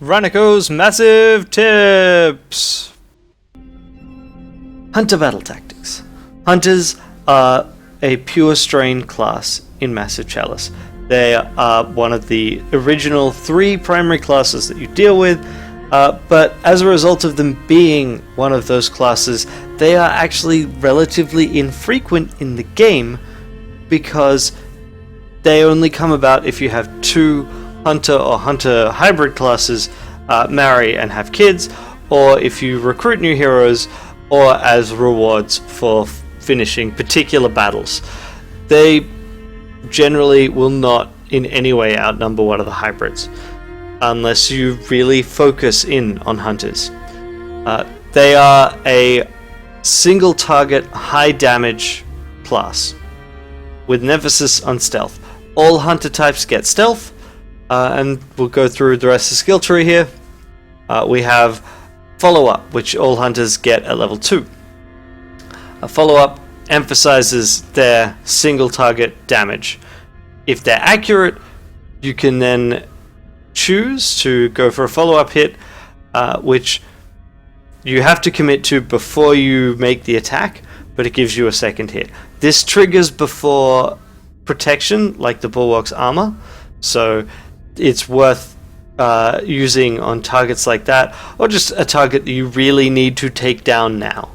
Ranneko's Massive Tips! Hunter Battle Tactics. Hunters are a pure strain class in Massive Chalice. They are one of the original 3 primary classes that you deal with, but as a result of them being one of those classes, they are actually relatively infrequent in the game because they only come about if you have 2 Hunter or Hunter hybrid classes marry and have kids, or if you recruit new heroes, or as rewards for finishing particular battles. They generally will not in any way outnumber one of the hybrids, unless you really focus in on hunters. They are a single target high damage class, with an emphasis on stealth. All hunter types get stealth, and we'll go through the rest of the skill tree here. We have follow-up, which all hunters get at level 2. A follow-up emphasizes their single target damage. If they're accurate, you can then choose to go for a follow-up hit, which you have to commit to before you make the attack, but it gives you a second hit. This triggers before protection, like the Bulwark's armor, so it's worth using on targets like that, or just a target that you really need to take down now.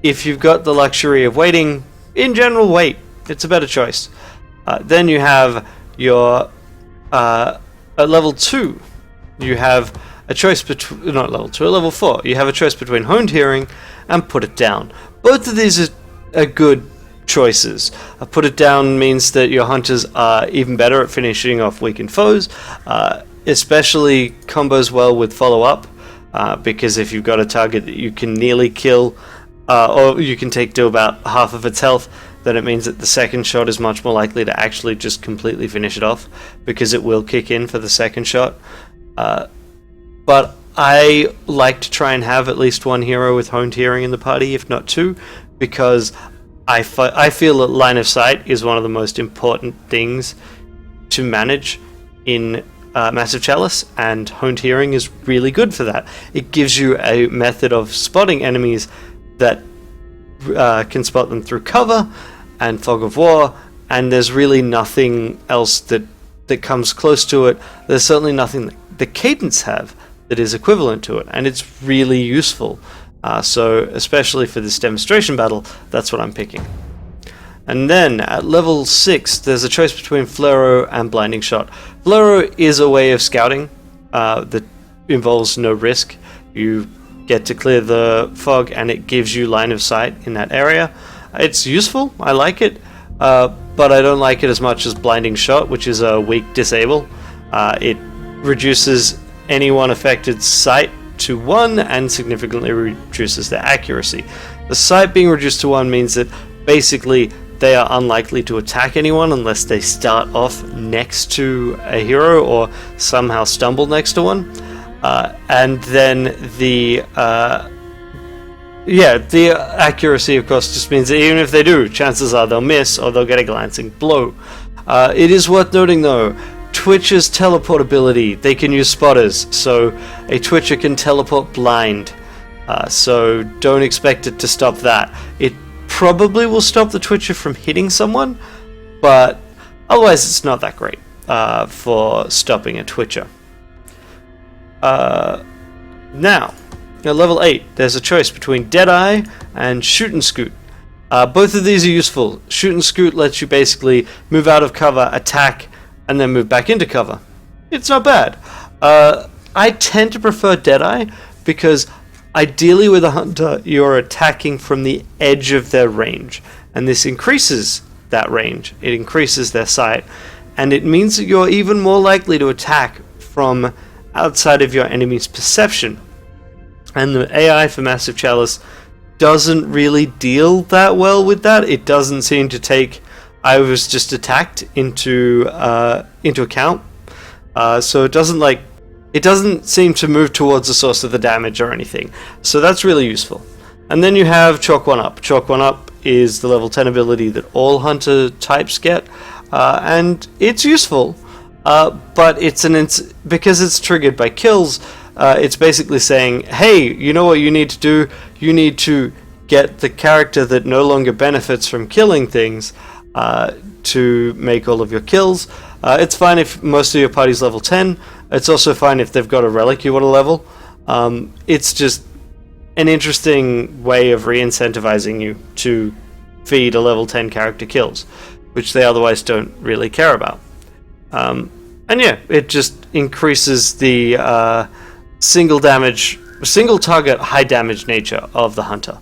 If you've got the luxury of waiting, in general, wait. It's a better choice. Then you have your at level 2, you have a choice between, not level 2, at level 4, you have a choice between Honed Hearing and Put It Down. Both of these are good choices. Put It Down means that your hunters are even better at finishing off weakened foes, especially combos well with follow-up, because if you've got a target that you can nearly kill, or you can take to about half of its health, then it means that the second shot is much more likely to actually just completely finish it off, because it will kick in for the second shot. But I like to try and have at least one hero with Honed Hearing in the party, if not 2, because I feel that line of sight is one of the most important things to manage in Massive Chalice, and Honed Hearing is really good for that. It gives you a method of spotting enemies that can spot them through cover and Fog of War, and there's really nothing else that comes close to it. There's certainly nothing that the Cadence have that is equivalent to it, and it's really useful. So especially for this demonstration battle, that's what I'm picking. And then at level 6, there's a choice between Fluoro and Blinding Shot. Fluoro is a way of scouting that involves no risk. You get to clear the fog, and it gives you line of sight in that area. It's useful, I like it, but I don't like it as much as Blinding Shot, which is a weak disable. It reduces anyone affected's sight to 1 and significantly reduces their accuracy. The sight being reduced to 1 means that basically they are unlikely to attack anyone unless they start off next to a hero or somehow stumble next to one. And then the accuracy, of course, just means that even if they do, chances are they'll miss or they'll get a glancing blow. It is worth noting, though, Twitcher's teleportability. They can use spotters, so a Twitcher can teleport blind. So don't expect it to stop that. It probably will stop the Twitcher from hitting someone, but otherwise it's not that great for stopping a Twitcher. Now, at level 8, there's a choice between Deadeye and Shoot and Scoot. Both of these are useful. Shoot and Scoot lets you basically move out of cover, attack, and then move back into cover. It's not bad. I tend to prefer Deadeye because ideally with a hunter you're attacking from the edge of their range, and this increases that range. It increases their sight, and it means that you're even more likely to attack from outside of your enemy's perception. And the AI for Massive Chalice doesn't really deal that well with that. It doesn't seem to take I was just attacked into account. So it doesn't seem to move towards the source of the damage or anything. So that's really useful. And then you have Chalk 1 Up. Chalk 1 Up is the level 10 ability that all hunter types get, and it's useful. but because it's triggered by kills, it's basically saying, hey, you know what you need to do? You need to get the character that no longer benefits from killing things to make all of your kills. It's fine if most of your party's level 10. It's also fine if they've got a relic you want to level. It's just an interesting way of re-incentivizing you to feed a level 10 character kills, which they otherwise don't really care about. And yeah, it just increases the single target high damage nature of the hunter.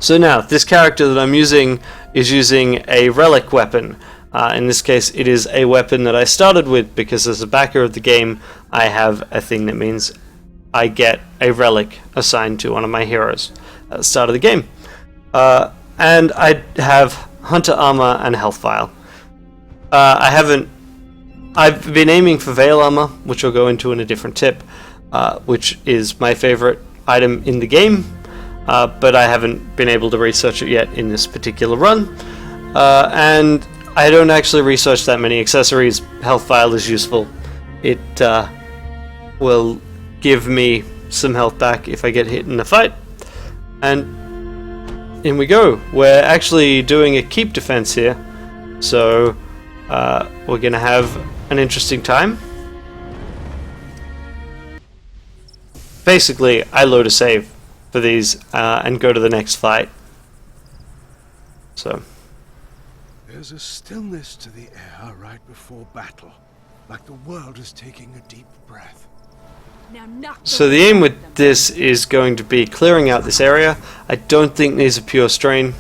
So now, this character that I'm using is using a relic weapon. In this case, it is a weapon that I started with because as a backer of the game, I have a thing that means I get a relic assigned to one of my heroes at the start of the game. And I have hunter armor and health vial. I've been aiming for veil armor, which I'll go into in a different tip, which is my favorite item in the game, but I haven't been able to research it yet in this particular run. And I don't actually research that many accessories. Health vial is useful. It will give me some health back if I get hit in a fight. And in we go. We're actually doing a keep defense here, so we're gonna have an interesting time. Basically, I load a save for these and go to the next fight. So there's a stillness to the air right before battle, like the world is taking a deep breath. So the aim with this is going to be clearing out this area. I don't think these are pure strain.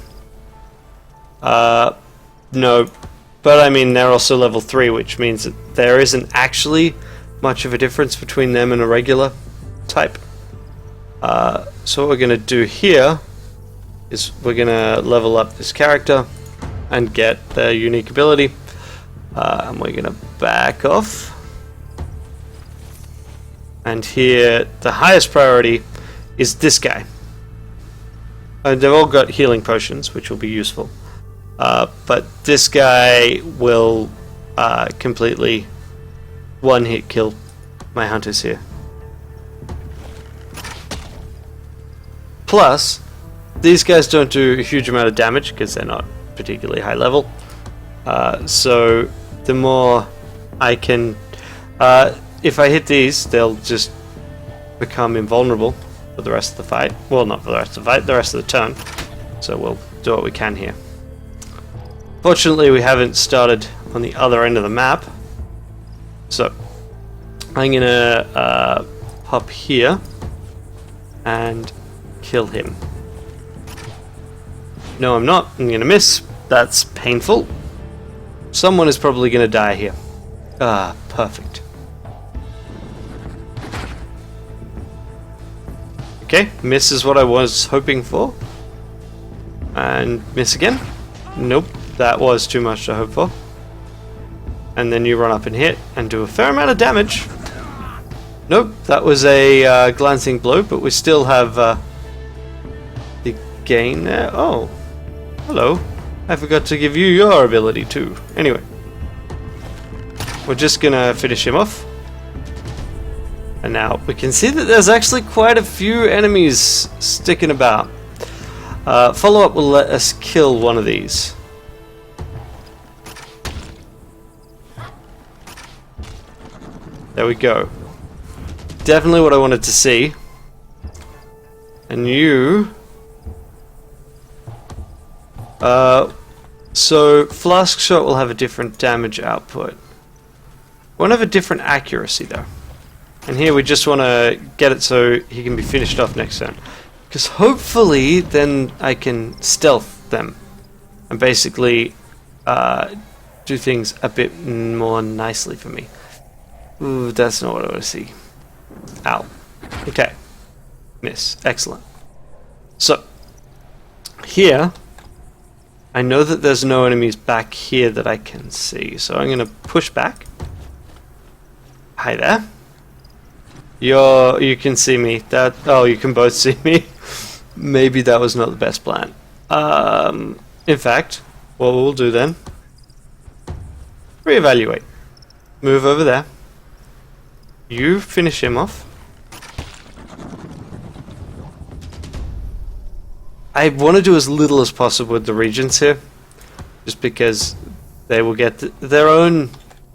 No, but I mean they're also level 3, which means that there isn't actually much of a difference between them and a regular type. So what we're going to do here is we're going to level up this character and get their unique ability. And we're going to back off. And here, the highest priority is this guy. And they've all got healing potions, which will be useful. But this guy will completely one-hit kill my hunters here. Plus, these guys don't do a huge amount of damage because they're not particularly high level. So the more I can... if I hit these, they'll just become invulnerable for the rest of the fight. Well, not for the rest of the fight, the rest of the turn. So we'll do what we can here. Fortunately, we haven't started on the other end of the map. So I'm gonna hop here and kill him. No, I'm not. I'm gonna miss. That's painful. Someone is probably gonna die here. Ah, perfect. Okay, miss is what I was hoping for. And miss again. Nope, that was too much to hope for. And then you run up and hit and do a fair amount of damage. Nope, that was a glancing blow, but we still have the gain there. Oh, hello. I forgot to give you your ability too. Anyway, we're just gonna finish him off. And now we can see that there's actually quite a few enemies sticking about. Follow-up will let us kill one of these. There we go. Definitely what I wanted to see. And you... so Flask Shot will have a different damage output. Won't have a different accuracy though. And here we just want to get it so he can be finished off next turn. Because hopefully then I can stealth them. And basically do things a bit more nicely for me. Ooh, that's not what I want to see. Ow. Okay. Miss. Excellent. So, here, I know that there's no enemies back here that I can see. So I'm going to push back. Hi there. You can see me. Oh, you can both see me. Maybe that was not the best plan. In fact, what we'll do then, reevaluate. move over there. You finish him off. I want to do as little as possible with the regions here, just because they will get their own.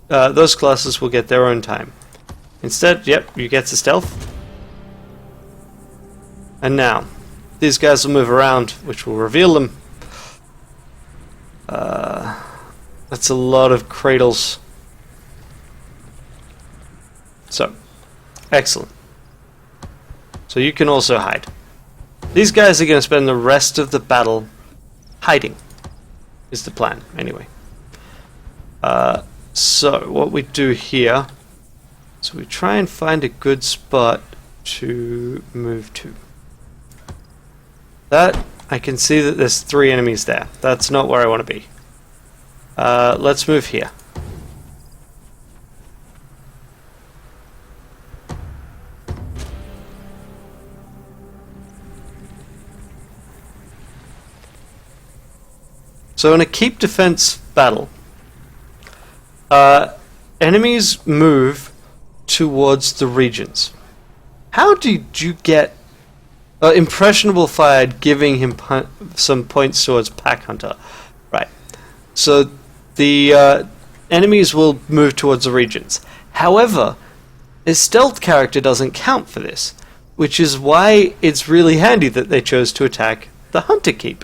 Those classes will get their own time. Instead, yep, you get to stealth. And now, these guys will move around, which will reveal them. That's a lot of cradles. So, excellent. So you can also hide. These guys are going to spend the rest of the battle hiding, is the plan, anyway. So, what we do here is we try and find a good spot to move to. That, I can see that there's 3 enemies there. That's not where I want to be. Let's move here. So in a keep defense battle, enemies move towards the regions. How did you get impressionable fired, giving him some points towards Pack Hunter? Right. So the enemies will move towards the regions. However, his stealth character doesn't count for this, which is why it's really handy that they chose to attack the Hunter Keep.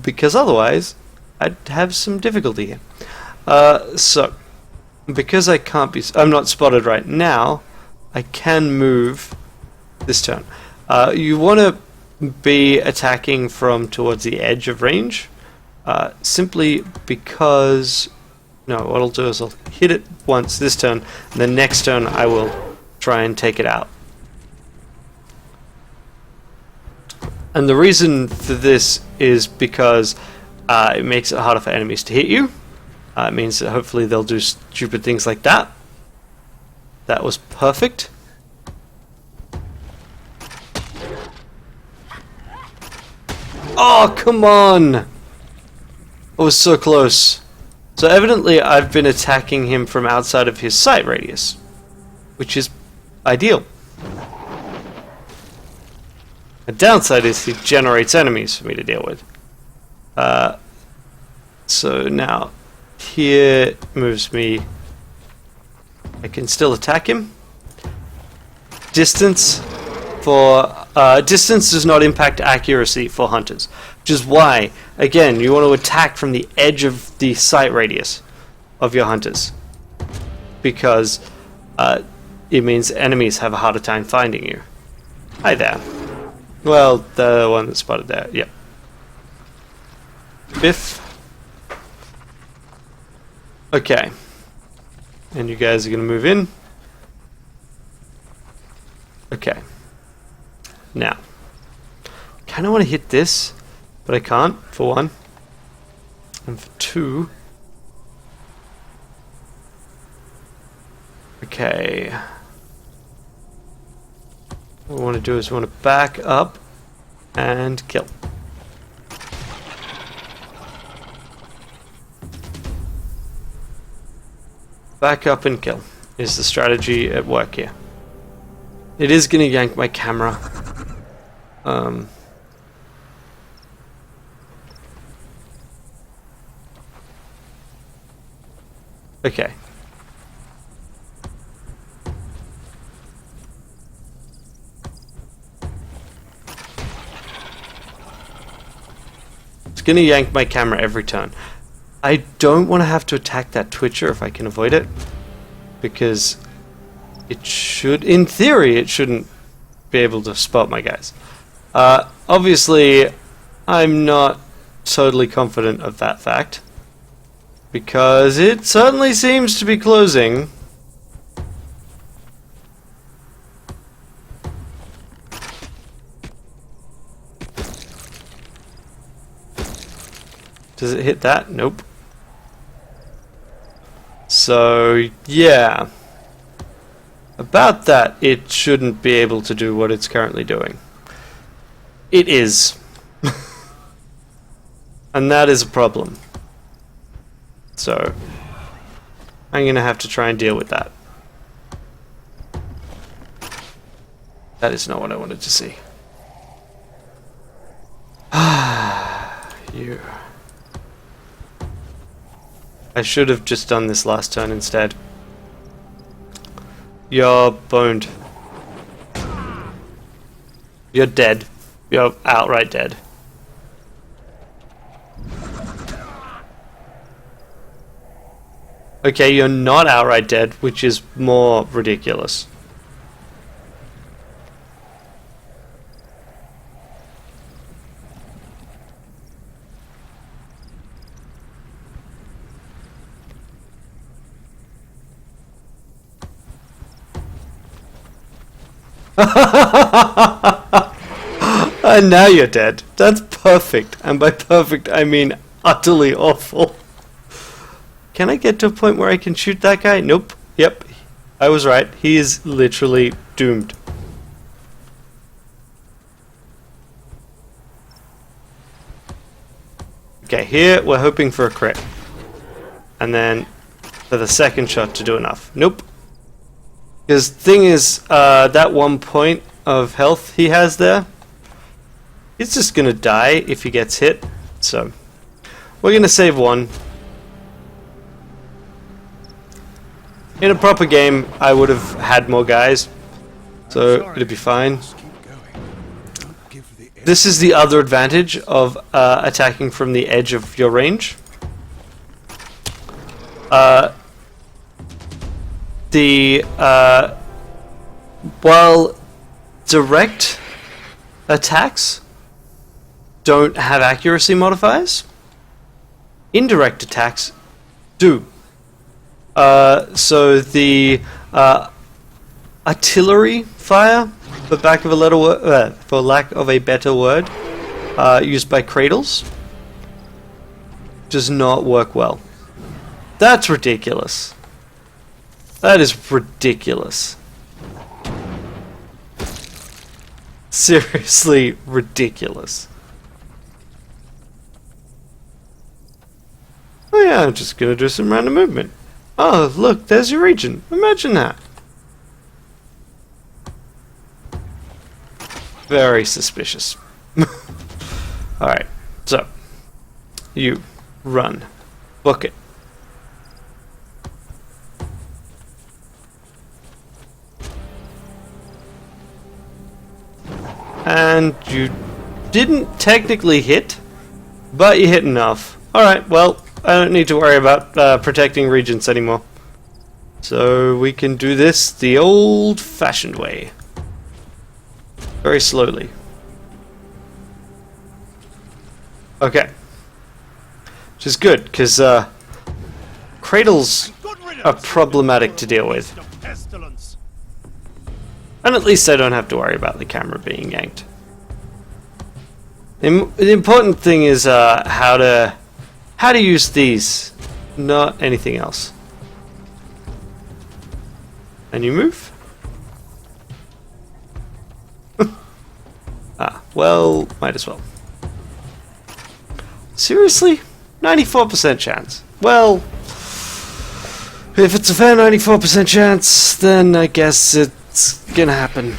Because otherwise, I'd have some difficulty here. So, because I'm not spotted right now, I can move this turn. You want to be attacking from towards the edge of range, simply because, no, what I'll do is I'll hit it once this turn, and the next turn I will try and take it out. And the reason for this is because it makes it harder for enemies to hit you. It means that hopefully they'll do stupid things like that. That was perfect. Oh, come on! I was so close. So evidently I've been attacking him from outside of his sight radius, which is ideal. The downside is he generates enemies for me to deal with. So now, here moves me. I can still attack him. Distance does not impact accuracy for hunters, which is why, again, you want to attack from the edge of the sight radius of your hunters, because it means enemies have a harder time finding you. Hi there. Well, the one that spotted there, yep. Biff. Okay. And you guys are going to move in. Okay. Now. Kind of want to hit this, but I can't, for one. And for two. Okay. What we want to do is we want to back up and kill. Back up and kill is the strategy at work here. It is going to yank my camera. Okay. It's going to yank my camera every turn. I don't want to have to attack that Twitcher if I can avoid it, because it should, in theory, it shouldn't be able to spot my guys. Obviously, I'm not totally confident of that fact, because it certainly seems to be closing. Does it hit that? Nope. So, yeah. About that, it shouldn't be able to do what it's currently doing. It is. And that is a problem. So, I'm gonna have to try and deal with that. That is not what I wanted to see. You. I should have just done this last turn instead. You're boned. You're dead. You're outright dead. Okay, you're not outright dead, which is more ridiculous. And now you're dead. That's perfect. And by perfect, I mean utterly awful. Can I get to a point where I can shoot that guy? Nope. Yep. I was right. He is literally doomed. Okay, here we're hoping for a crit. And then for the second shot to do enough. Nope. Because the thing is, that 1 point of health he has there, he's just gonna die if he gets hit. So, we're gonna save one. In a proper game, I would have had more guys, so it'd be fine. This is the other advantage of attacking from the edge of your range. While direct attacks don't have accuracy modifiers, indirect attacks do. So the artillery fire, for lack of a better word, used by cradles, does not work well. That's ridiculous. That is ridiculous. Seriously ridiculous. Oh yeah, I'm just gonna do some random movement. Oh, look, there's your region. Imagine that. Very suspicious. Alright, so. You. Run. Book it. And you didn't technically hit, but you hit enough. Alright, well, I don't need to worry about protecting regents anymore. So we can do this the old-fashioned way. Very slowly. Okay. Which is good, because cradles are problematic to deal with. And at least I don't have to worry about the camera being yanked. The important thing is how to use these, not anything else. And you move? Well, might as well. Seriously? 94% chance. Well, if it's a fair 94% chance, then I guess it's gonna happen.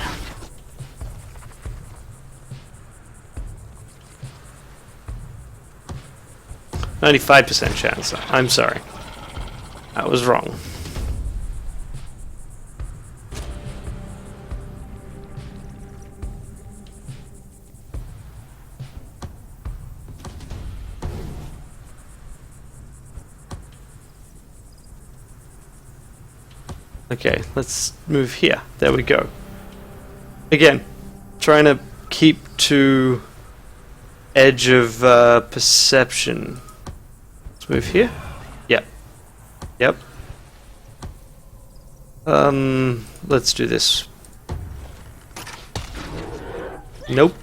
%95 chance. I'm sorry. I was wrong. Okay, let's move here. There we go. Again, trying to keep to edge of perception. Let's move here. Yep. Yep. Let's do this. Nope.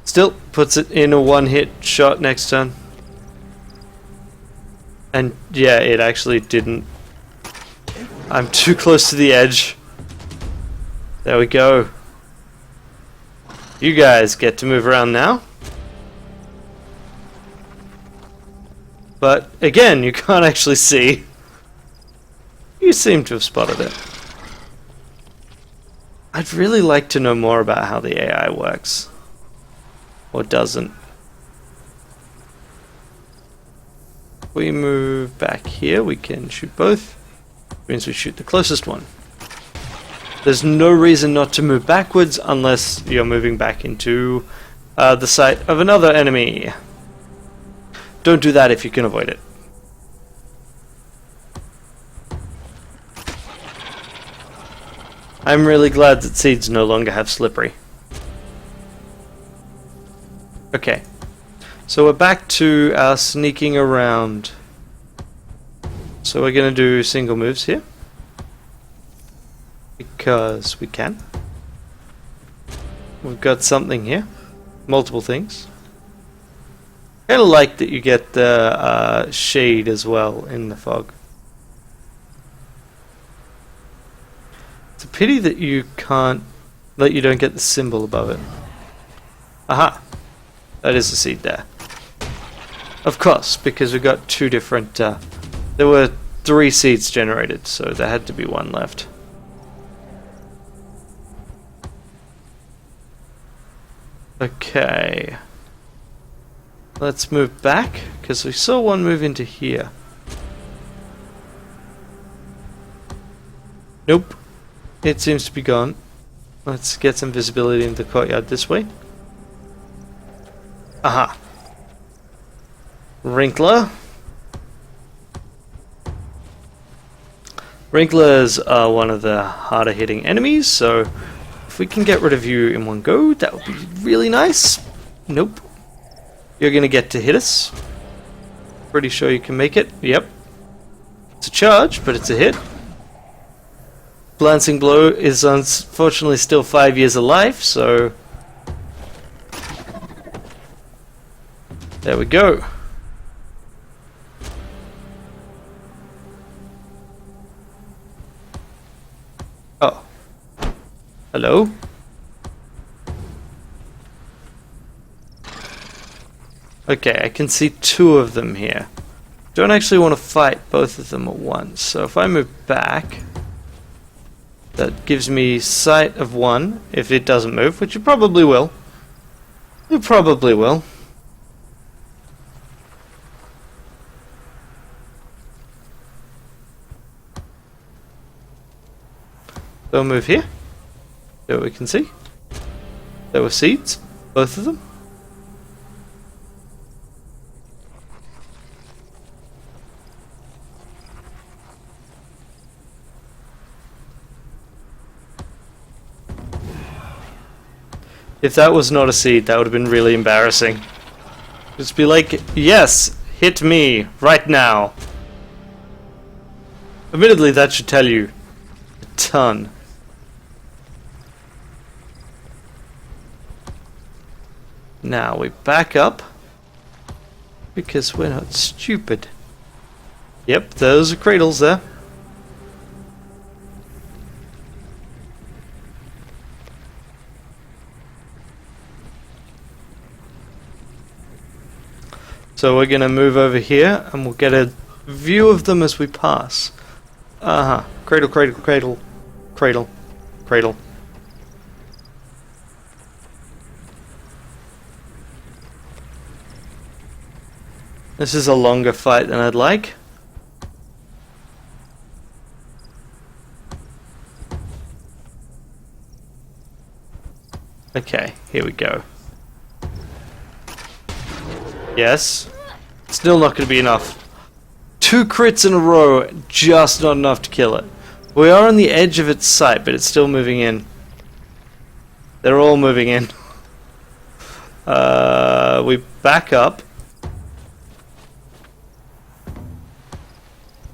Still puts it in a one-hit shot next turn. And yeah, it actually didn't. I'm too close to the edge. There we go. You guys get to move around now. But again, you can't actually see. You seem to have spotted it. I'd really like to know more about how the AI works. Or doesn't. If we move back here, we can shoot both. Which means we shoot the closest one. There's no reason not to move backwards unless you're moving back into the sight of another enemy. Don't do that if you can avoid it. I'm really glad that seeds no longer have slippery. Okay, so we're back to our sneaking around. So we're going to do single moves here. Because we can. We've got something here. Multiple things. I kind of like that you get the shade as well in the fog. It's a pity that you don't get the symbol above it. Aha! That is a seed there. Of course, because we got two different... there were 3 seeds generated, so there had to be one left. Okay. Let's move back, because we saw one move into here. Nope. It seems to be gone. Let's get some visibility into the courtyard this way. Aha. Wrinkler. Wrinklers are one of the harder hitting enemies, so if we can get rid of you in one go, that would be really nice. Nope. You're gonna get to hit us. Pretty sure you can make it. Yep. It's a charge, but it's a hit. Glancing Blow is unfortunately still 5 years alive, so... there we go. Oh. Hello? Okay, I can see 2 of them here. Don't actually want to fight both of them at once, so if I move back... that gives me sight of one, if it doesn't move, which it probably will. It probably will. They'll move here. There we can see. There were seeds, both of them. If that was not a seed, that would have been really embarrassing. Just be like, yes, hit me, right now. Admittedly, that should tell you a ton. Now we back up, because we're not stupid. Yep, those are cradles there. So we're going to move over here and we'll get a view of them as we pass. Cradle, cradle, cradle, cradle, cradle. This is a longer fight than I'd like. Okay, here we go. Yes. Still not going to be enough. 2 crits in a row, just not enough to kill it. We are on the edge of its sight, but it's still moving in. They're all moving in. We back up.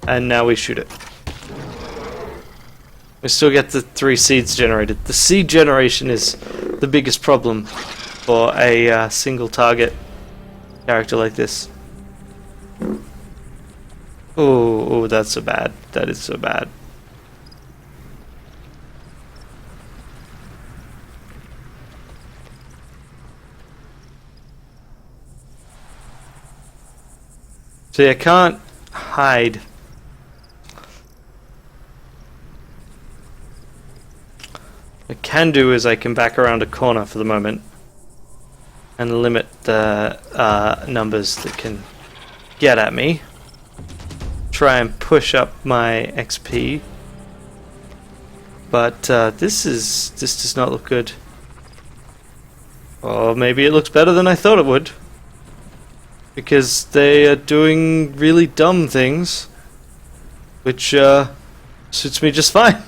And now we shoot it. We still get the 3 seeds generated. The seed generation is the biggest problem for a single target character like this. Oh, that's so bad. That is so bad. See, I can't hide. What I can do is I can back around a corner for the moment and limit the numbers that can get at me. Try and push up my XP. But this does not look good. Or maybe it looks better than I thought it would. Because they are doing really dumb things, which suits me just fine.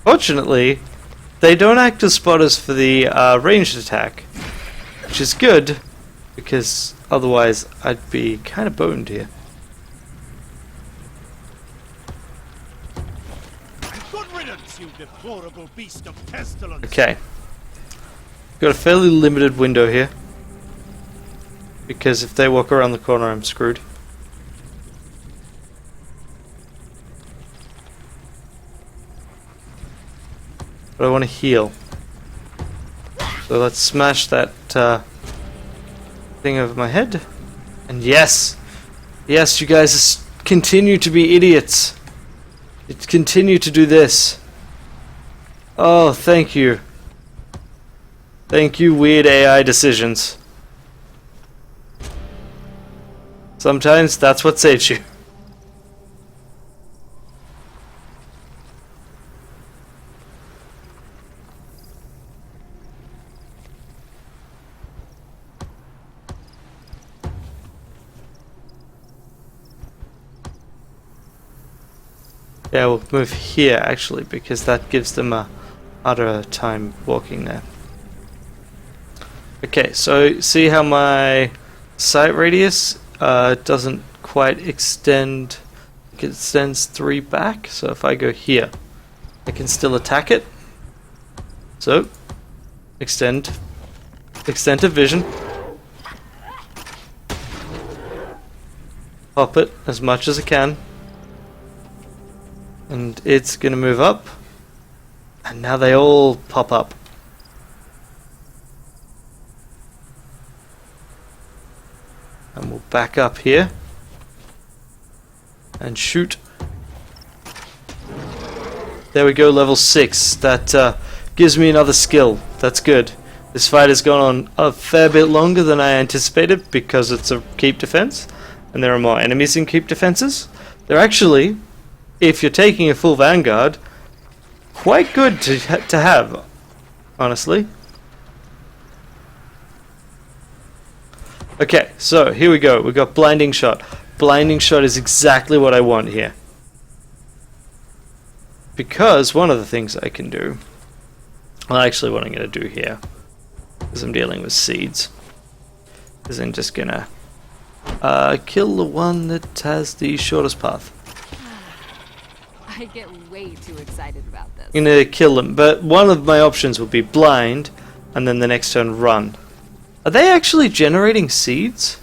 Fortunately, they don't act as spotters for the ranged attack, which is good, because otherwise I'd be kind of boned here. Good riddance, you deplorable beast of pestilence. Okay. Got a fairly limited window here, because if they walk around the corner I'm screwed. But I want to heal. So let's smash that thing over my head. And yes! Yes, you guys continue to be idiots. Continue to do this. Oh, thank you. Thank you, weird AI decisions. Sometimes that's what saves you. Yeah, we'll move here actually, because that gives them a harder time walking there. Okay, so see how my sight radius doesn't quite extend. It extends 3 back, so if I go here, I can still attack it. So, extent of vision. Pop it as much as I can. And it's gonna move up. And now they all pop up. And we'll back up here. And shoot. There we go, level 6. That gives me another skill. That's good. This fight has gone on a fair bit longer than I anticipated because it's a keep defense. And there are more enemies in keep defenses. They're actually, if you're taking a full vanguard, quite good to have, honestly. Okay, so here we go. We've got blinding shot. Blinding shot is exactly what I want here. Because one of the things I can do, well, actually what I'm going to do here, because I'm dealing with seeds, is I'm just going to kill the one that has the shortest path. I get way too excited about this. I'm going to kill them, but one of my options would be blind, and then the next turn run. Are they actually generating seeds?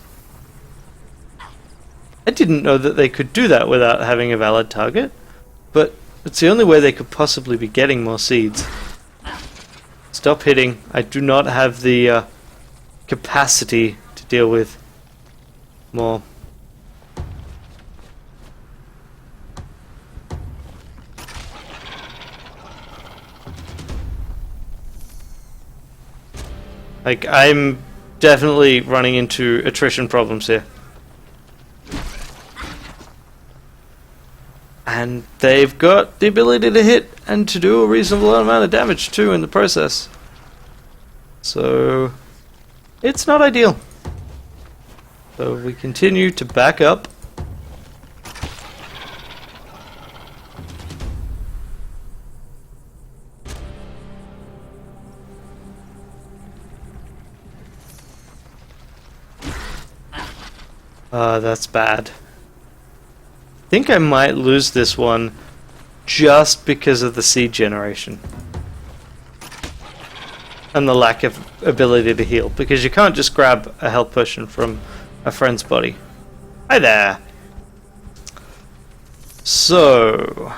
I didn't know that they could do that without having a valid target, but it's the only way they could possibly be getting more seeds. Stop hitting. I do not have the capacity to deal with more. Like, I'm definitely running into attrition problems here. And they've got the ability to hit and to do a reasonable amount of damage too in the process. So, it's not ideal. So we continue to back up. That's bad. I think I might lose this one just because of the seed generation. and the lack of ability to heal, because you can't just grab a health potion from a friend's body. Hi there. So,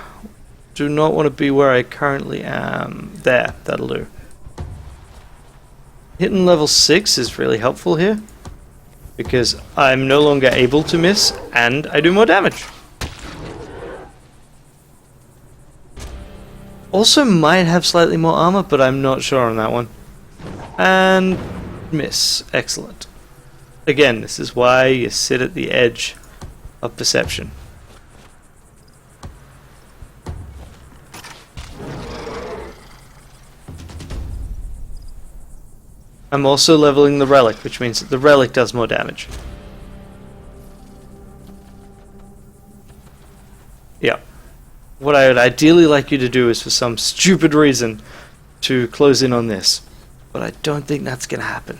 do not want to be where I currently am. There, that'll do. Hitting level 6 is really helpful here, because I'm no longer able to miss, and I do more damage. Also might have slightly more armor, but I'm not sure on that one. And miss. Excellent. Again, this is why you sit at the edge of perception. I'm also leveling the relic, which means that the relic does more damage. Yeah. What I would ideally like you to do is, for some stupid reason, to close in on this. But I don't think that's going to happen.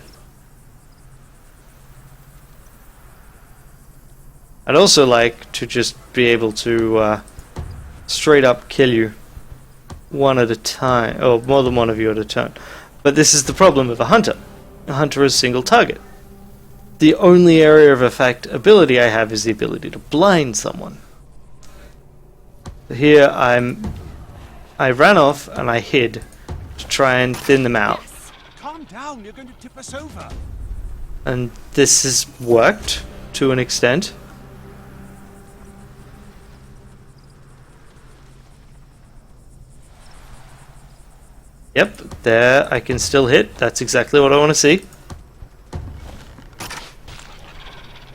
I'd also like to just be able to straight up kill you one at a time, or more than one of you at a turn. But this is the problem of a hunter. A hunter is a single target. The only area of effect ability I have is the ability to blind someone. Here I ran off and I hid to try and thin them out. Calm down, you're going to tip us over. And this has worked to an extent. Yep, there I can still hit. That's exactly what I want to see.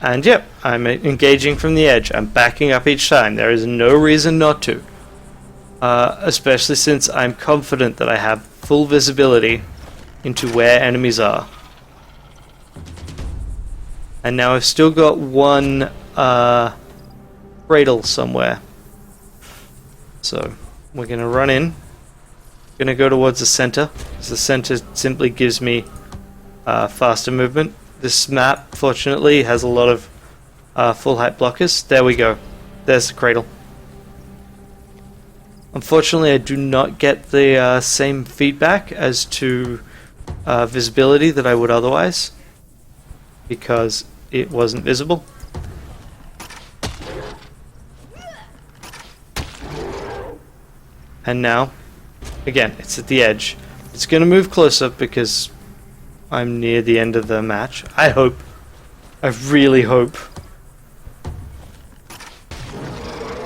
And yep, I'm engaging from the edge. I'm backing up each time. There is no reason not to. Especially since I'm confident that I have full visibility into where enemies are. And now I've still got one cradle somewhere. So we're going to run in. Going to go towards the center, because the center simply gives me faster movement. This map, fortunately, has a lot of full height blockers. There we go. There's the cradle. Unfortunately, I do not get the same feedback as to visibility that I would otherwise, because it wasn't visible. And now, again, it's at the edge. It's going to move closer because I'm near the end of the match. I hope. I really hope.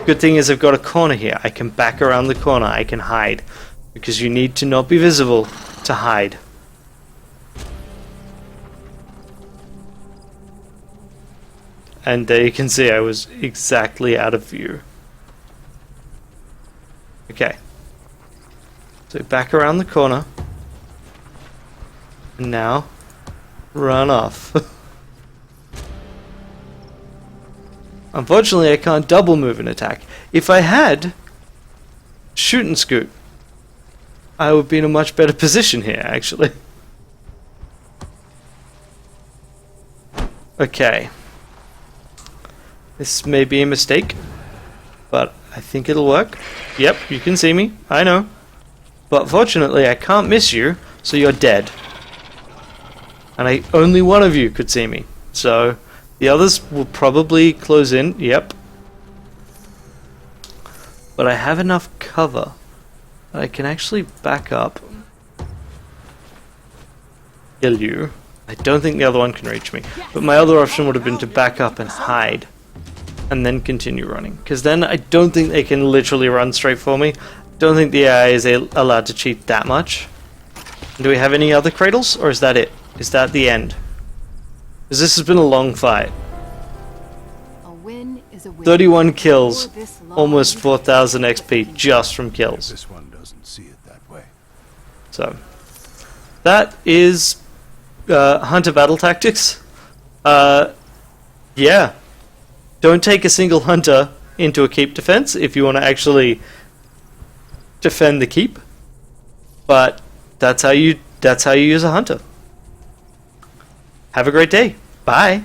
Good thing is I've got a corner here. I can back around the corner. I can hide. Because you need to not be visible to hide. And there you can see I was exactly out of view. Okay. So back around the corner. And now, run off. Unfortunately, I can't double move an attack. If I had shoot and scoot, I would be in a much better position here, actually. Okay. This may be a mistake, but I think it'll work. Yep, you can see me. I know. But fortunately, I can't miss you, so you're dead. And only one of you could see me. So, the others will probably close in. Yep. But I have enough cover that I can actually back up. Kill you. I don't think the other one can reach me. But my other option would have been to back up and hide. And then continue running. Because then I don't think they can literally run straight for me. Don't think the AI is allowed to cheat that much. Do we have any other cradles? Or is that it? Is that the end? Because this has been a long fight. A win is a win. 31 kills. Almost 4,000 XP just from kills. This one doesn't see it that way. So, that is Hunter Battle Tactics. Yeah. Don't take a single hunter into a keep defense if you want to actually defend the keep. But that's how you use a hunter. Have a great day. Bye.